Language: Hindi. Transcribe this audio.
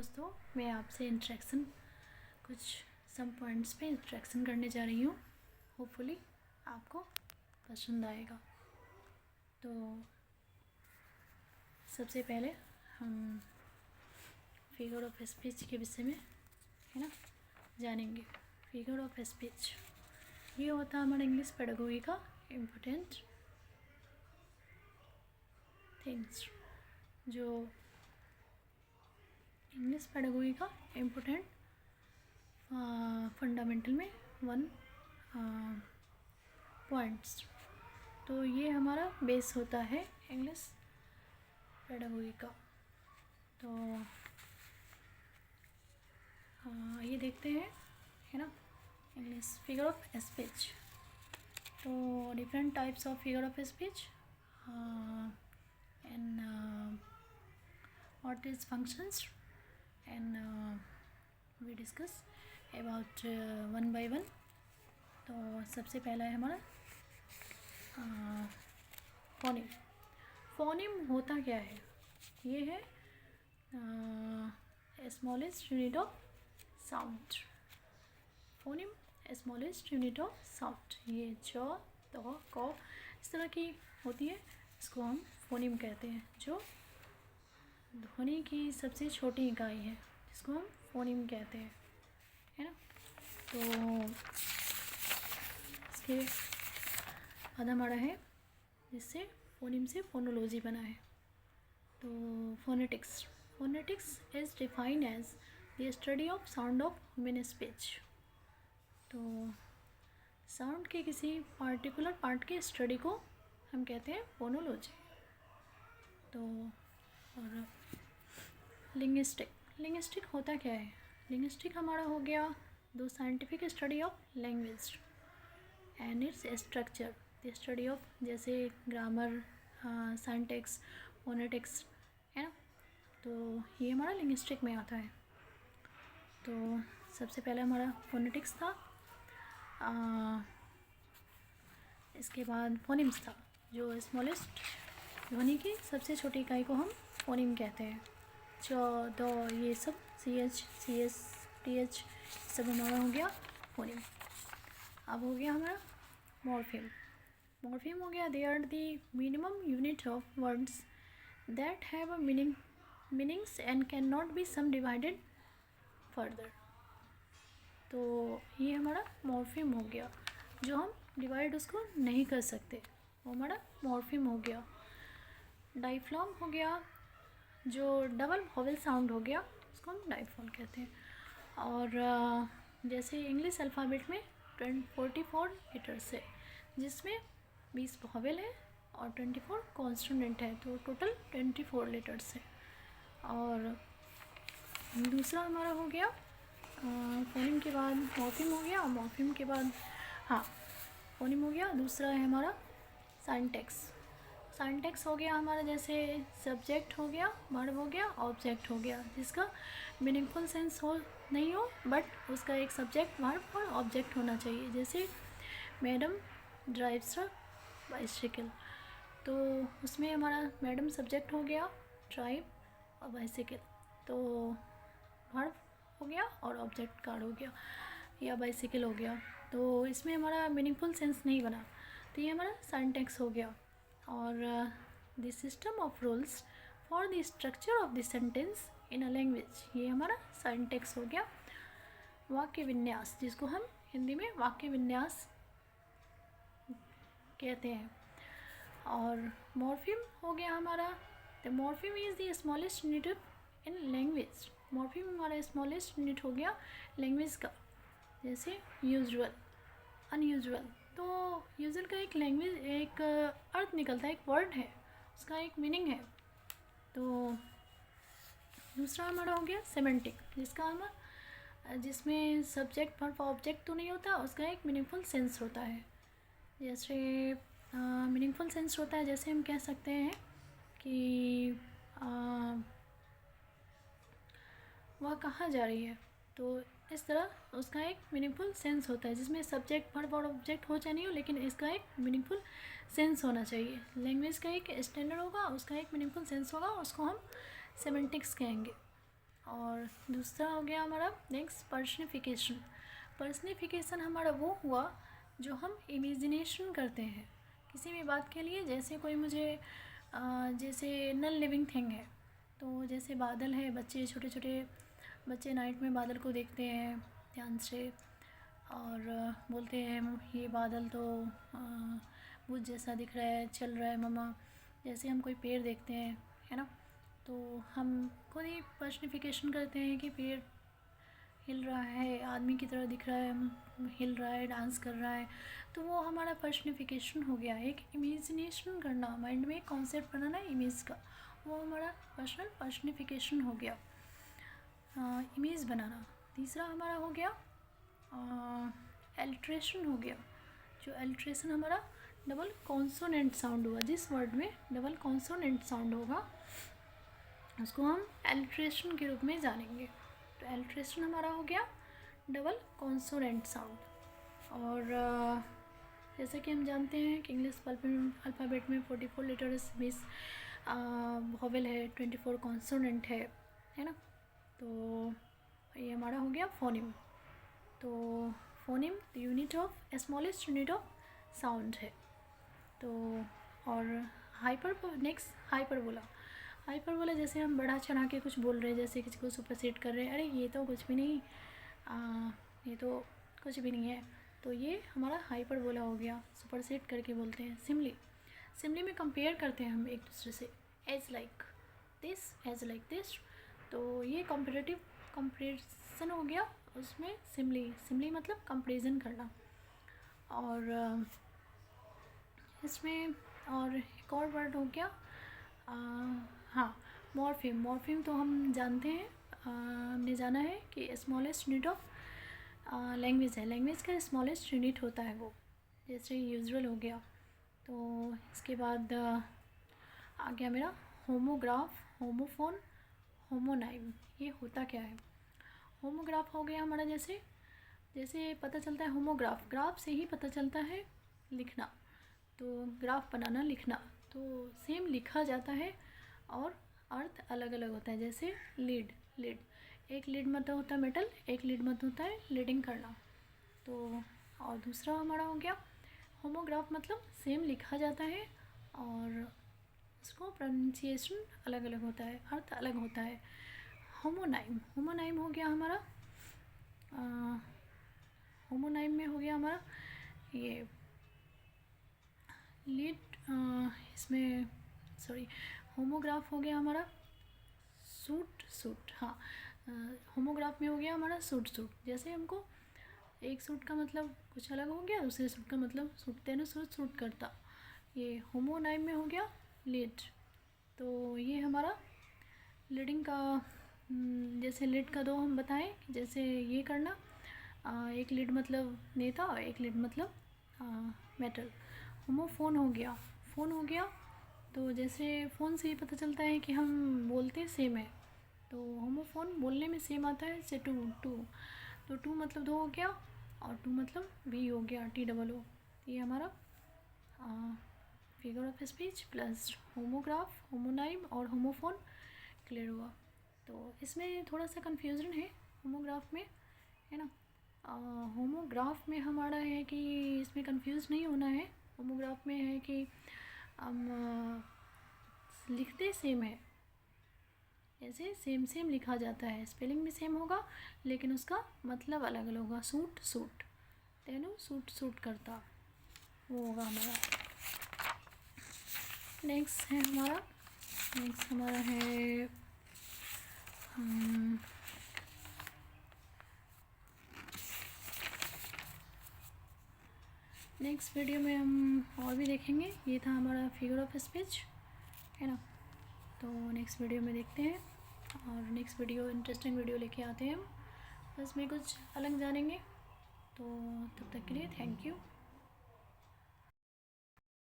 दोस्तों, मैं आपसे इंट्रैक्शन कुछ सम पॉइंट्स पे इंट्रैक्शन करने जा रही हूँ। होपफुली आपको पसंद आएगा। तो सबसे पहले हम फिगर ऑफ स्पीच के विषय में है ना जानेंगे। फिगर ऑफ स्पीच ये होता है हमारा इंग्लिश पेडागोगी का इम्पोर्टेंट थिंग्स, जो इंग्लिश पेडागोगी का इम्पोर्टेंट फंडामेंटल में वन पॉइंट्स। तो ये हमारा बेस होता है इंग्लिश पेडागोगी का। तो ये देखते हैं है ना इंग्लिश फिगर ऑफ स्पीच। तो different types of figure of speech and what is functions and we discuss about one by one. तो सबसे पहला है हमारा फोनिम। फोनिम होता क्या है? ये है smallest unit of sound. Phoneme smallest unit of sound. ये च तो क इस तरह की होती है, इसको हम फोनिम कहते हैं, जो ध्वनि की सबसे छोटी इकाई है, जिसको हम फोनिम कहते हैं, है ना। तो इसके बाद हमारा है जिससे फोनिम से फोनोलॉजी बना है। तो phonetics. Phonetics is defined as the study of sound of human speech. तो साउंड के किसी पार्टिकुलर पार्ट के स्टडी को हम कहते हैं फोनोलॉजी। तो और लिंग्विस्टिक। लिंग्विस्टिक होता क्या है? लिंग्विस्टिक हमारा हो गया the scientific study of language and its structure. The study of जैसे ग्रामर, सिंटैक्स, फोनेटिक्स, है ना। तो ये हमारा लिंग्विस्टिक में आता है। तो सबसे पहले हमारा फोनेटिक्स था, इसके बाद फोनिम्स था, जो स्मॉलेस्ट ध्वनि की सबसे छोटी इकाई को हम फोनिम कहते हैं। च द ये सब CH CS TH सब हमारा हो गया फोनिम। अब हो गया हमारा मॉर्फिम। मॉर्फिम हो गया they are the minimum unit of words that have a meanings and can not be some divided further. तो ये हमारा मॉर्फिम हो गया, जो हम डिवाइड उसको नहीं कर सकते, वो हमारा मॉर्फिम हो गया। डाइफ्लॉम हो गया, जो डबल वोवेल साउंड हो गया, उसको हम डाइफॉल कहते हैं। और जैसे इंग्लिश अल्फ़ाबेट में 44 लेटर्स है, जिसमें 20 वोवेल है और 24 कॉन्सोनेंट है, तो टोटल 24 लेटर्स है। और दूसरा हमारा हो गया फोनिम के बाद मॉर्फिम हो गया, मॉर्फिम के बाद फोनिम हो गया। दूसरा है हमारा सिंटैक्स। सिंटैक्स हो गया हमारा जैसे सब्जेक्ट हो गया, वर्ब हो गया, ऑब्जेक्ट हो गया, जिसका मीनिंगफुल सेंस हो नहीं हो, बट उसका एक सब्जेक्ट, वर्ब और ऑब्जेक्ट होना चाहिए। जैसे मैडम ड्राइव्स अ बाइसिकल, तो उसमें हमारा मैडम सब्जेक्ट हो गया, ड्राइव और बाइसिकल, तो वर्ब हो गया और ऑब्जेक्ट कार हो गया या बाइसिकल हो गया। तो इसमें हमारा मीनिंगफुल सेंस नहीं बना, तो ये हमारा सिंटैक्स हो गया। और the system of rules for the structure of the sentence in a language, ये हमारा सिंटैक्स हो गया। वाक्य विन्यास, जिसको हम हिंदी में वाक्य विन्यास कहते हैं। और मॉर्फिम हो गया हमारा, the morpheme is the smallest unit in language. Morpheme हमारा स्मॉलेस्ट यूनिट हो गया लैंग्वेज का। जैसे यूजुअल, अनयूजुअल, तो यूजुअल का एक लैंग्वेज एक अर्थ निकलता है, एक वर्ड है, उसका एक मीनिंग है। तो दूसरा हमारा हो गया सेमेंटिक, जिसमें सब्जेक्ट वर्ब ऑब्जेक्ट तो नहीं होता, उसका एक मीनिंगफुल सेंस होता है। जैसे मीनिंगफुल सेंस होता है, जैसे हम कह सकते हैं कि वह कहाँ जा रही है, तो इस तरह उसका एक मीनिंगफुल सेंस होता है, जिसमें सब्जेक्ट वर्ब और ऑब्जेक्ट हो चाहे नहीं हो, लेकिन इसका एक मीनिंगफुल सेंस होना चाहिए। लैंग्वेज का एक स्टैंडर्ड होगा, उसका एक मीनिंगफुल सेंस होगा, उसको हम सेमेंटिक्स कहेंगे। और दूसरा हो गया हमारा नेक्स्ट पर्सनिफिकेशन। पर्सनिफिकेशन हमारा वो हुआ जो हम इमेजिनेशन करते हैं किसी भी बात के लिए। जैसे कोई मुझे जैसे नॉन लिविंग थिंग है, तो जैसे बादल है, बच्चे छोटे छोटे बच्चे नाइट में बादल को देखते हैं ध्यान से और बोलते हैं ये बादल तो भूत जैसा दिख रहा है, चल रहा है मम्मा। जैसे हम कोई पेड़ देखते हैं, है ना, तो हम खुद ही पर्सनिफिकेशन करते हैं कि पेड़ हिल रहा है, आदमी की तरह दिख रहा है, हिल रहा है, डांस कर रहा है, तो वो हमारा पर्सनिफिकेशन हो गया। एक इमेजिनेशन करना, माइंड में एक कॉन्सेप्ट बनाना इमेज का, वो हमारा पर्सनिफिकेशन हो गया, इमेज बनाना। तीसरा हमारा हो गया एल्ट्रेशन हो गया। जो एल्ट्रेशन हमारा डबल कॉन्सोनेंट साउंड हुआ, जिस वर्ड में डबल कॉन्सोनेंट साउंड होगा उसको हम एल्ट्रेशन के रूप में जानेंगे। तो एल्ट्रेशन हमारा हो गया डबल कॉन्सोनेंट साउंड। और जैसे कि हम जानते हैं कि इंग्लिश अल्फ़ाबेट में 44 लेटर्स 20 वोवेल है, 24 कॉन्सोनेंट है ना। तो ये हमारा हो गया फोनिम। तो phoneme unit of smallest unit of sound है। तो और नेक्स्ट हाइपरबोला जैसे हम बढ़ा चढ़ा के कुछ बोल रहे हैं, जैसे किसी को सुपरसीड कर रहे हैं, अरे ये तो कुछ भी नहीं, ये तो कुछ भी नहीं है, तो ये हमारा हाइपरबोला हो गया। सुपरसीड करके बोलते हैं। सिमली में कंपेयर करते हैं हम एक दूसरे से, एज लाइक दिस, तो ये कंपेरिजन हो गया। उसमें सिमली मतलब कंपेरिजन करना। और इसमें और एक और वर्ड हो गया हाँ, मॉर्फिम तो हम जानते हैं, हमने जाना है कि स्मॉलेस्ट यूनिट ऑफ लैंग्वेज है। लैंग्वेज का स्मॉलेस्ट यूनिट होता है वो, जैसे यूजुअल हो गया। तो इसके बाद आ गया मेरा होमोग्राफ, होमोफोन, होमोनाइम। ये होता क्या है? होमोग्राफ हो गया हमारा जैसे पता चलता है होमोग्राफ, ग्राफ से ही पता चलता है लिखना, तो ग्राफ बनाना लिखना, तो सेम लिखा जाता है और अर्थ अलग अलग होता है। जैसे लीड, एक लीड मतलब होता है मेटल, एक लीड मतलब होता है लीडिंग करना। तो और दूसरा हमारा हो गया होमोग्राफ मतलब सेम लिखा जाता है और उसको प्रोनाउंसिएशन अलग अलग होता है, अर्थ अलग होता है। होमोनाइम हो गया हमारा होमोनाइम में हो गया हमारा ये लीड, इसमें सॉरी होमोग्राफ हो गया हमारा सूट। हाँ, होमोग्राफ में हो गया हमारा सूट। जैसे हमको एक सूट का मतलब कुछ अलग हो गया, दूसरे सूट का मतलब सूट तेनो सूट करता, ये होमोनाइम में हो गया लीड। तो ये हमारा लीडिंग का, जैसे लीड का दो हम बताएं, जैसे ये करना, एक लीड मतलब नेता, एक लीड मतलब मेटल। होमोफोन हो गया, तो जैसे फ़ोन से ही पता चलता है कि हम बोलते सेम है, तो होमोफोन बोलने में सेम आता है। से टू, तो टू मतलब दो हो गया और टू मतलब भी हो गया, TOO। ये हमारा figure of speech plus homograph, homonym और होमोफोन क्लियर हुआ। तो इसमें थोड़ा सा कन्फ्यूज़न है होमोग्राफ में, है ना। होमोग्राफ में हमारा है कि इसमें कंफ्यूज नहीं होना है। होमोग्राफ में है कि हम लिखते सेम है, ऐसे सेम लिखा जाता है, स्पेलिंग भी सेम होगा लेकिन उसका मतलब अलग अलग होगा। सूट तेनो सूट करता, वो होगा हमारा। नेक्स्ट हमारा है नेक्स्ट वीडियो में हम और भी देखेंगे। ये था हमारा फिगर ऑफ स्पीच, है ना। तो नेक्स्ट वीडियो में देखते हैं, और नेक्स्ट वीडियो इंटरेस्टिंग वीडियो लेके आते हैं हम, बस में कुछ अलग जानेंगे। तो तब तक के लिए थैंक यू।